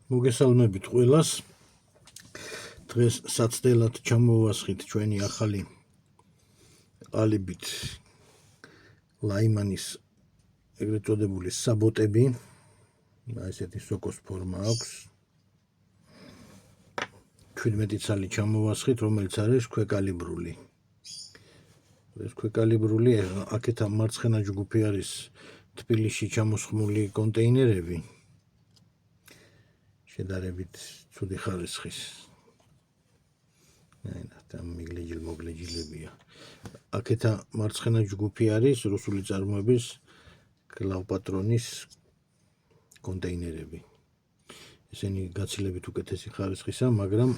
მოგესალმებით ყველას. დღეს საცდელად ჩამოვასხით ჩვენი ახალი ყალიბით ლაიმანის ეგრეთ წოდებული საბოტები. ესეთი სოკოს ფორმა აქვს. 17 ცალი ჩამოვასხით, რომელიც არის ქვეკალიბრული. ეს ქვეკალიბრული აქეთ მარცხენა ჯგუფი არის თბილისში ჩამოსხმული კონტეინერები. შედარებით ცუდი ხარისხის. მოგლეჯილებია. აქეთ მარცხენა ჯგუფი არის რუსული წარმოების კლავპატრონის კონტეინერები. ესენი გაცილებით უკეთესი ხარისხისა, მაგრამ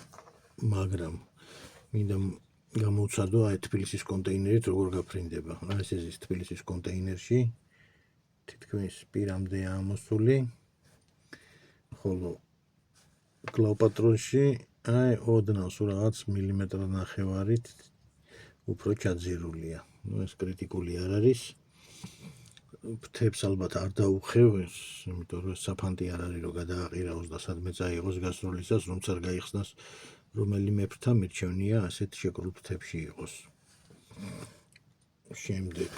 მინდა გამოვცადო აი თბილისის კონტეინერით როგორ გაფრინდება. ეს ის თბილისის კონტეინერში თითქმის პირამდე ამოსული. ხოლო კლავპატრონში აი ოდნავს რაღაც მილიმეტრ ნახევარით უფრო ჩაძირულია. ეს კრიტიკული არ არის. ფთებს ალბათ არ დაუხევ, იმიტომ რომ საფანტი არ არის რომ გადააყირაოს და სადმე წაიღოს გასროლისას, რომც არ გაიხსნას რომელიმე ფრთა მირჩევნია ასეთ შეკრულ ფრთებში იყოს. შემდეგ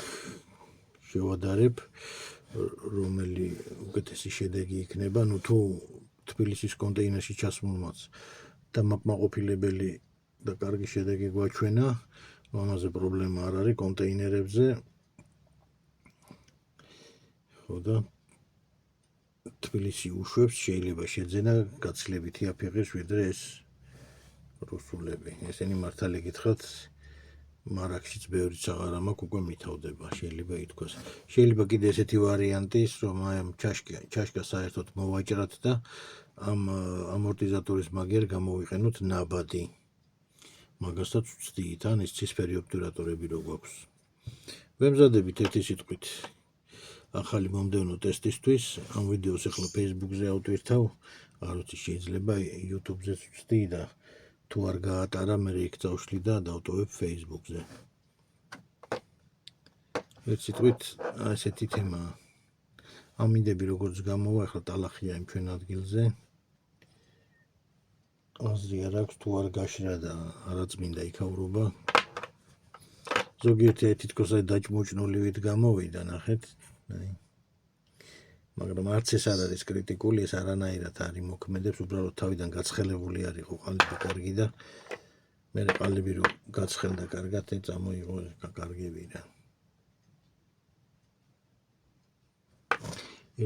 შევადარებ რომელი უკეთესი შედეგი იქნება, თუ თბილისის კონტეინერში ჩასმულმაც დამაკმაყოფილებელი და კარგი შედეგი გვაჩვენა, ამაზე პრობლემა არ არის კონტეინერებზე. და თბილისი უშვებს, შეიძლება შეძენა გაცილებითი აფიღეს ვიდრე ეს რუსულები. ესენი მართალი გითხრათ, მარაგშიც ბევრიც აღარ მაქვს, უკვე მითავდება, შეიძლება ითქვას. შეიძლება კიდე ესეთი ვარიანტი ის, რომ აი ამ ჩაშკა საერთოდ მოვაჭრათ და ამ ამორტიზატორის მაგერ გამოვიყენოთ ნაბადი. მაგასაც ვცდით, ან ეს ცისფერი ობტურატორები რო გვაქვს. ვემზადებით ერთი სიტყვით ახალი მომდევნო ტესტისთვის. ამ ვიდეოს ახლა Facebook-ზე ავტვირთავ, არ ვიცი შეიძლება YouTube-ზეც ვცდი და თუ არ გაატარა, მე იქ წავშლი და დავტოვებ Facebook-ზე. ერთი სიტყვით ასეთი თემაა. ამინდები როგორც გამოვა, ახლა ტალახია იმ ჩვენ ადგილზე. აზრი არ აქვს თუ არ გაშრა და არაწმინდა იქაურობა. ზოგიერთი თითქოს აი დაჭმოჭნულივით გამოვიდა, ნახეთ. მაგრამ არც ეს არ არის კრიტიკული, ეს არანაირად არ იმოქმედებს, უბრალოდ თავიდან გაცხელებული არ იყო ყალიბი კარგი და მე ყალიბი რო გაცხელდა კარგად, წამოიღო კარგებიდან.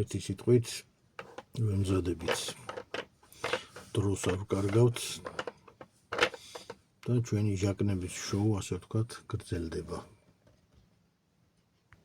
ერთი სიტყვით ვემზადებით. დროს არ ვკარგავთ და ჩვენი ჟაკნების შოუ, ასე ვთქვათ, გრძელდება.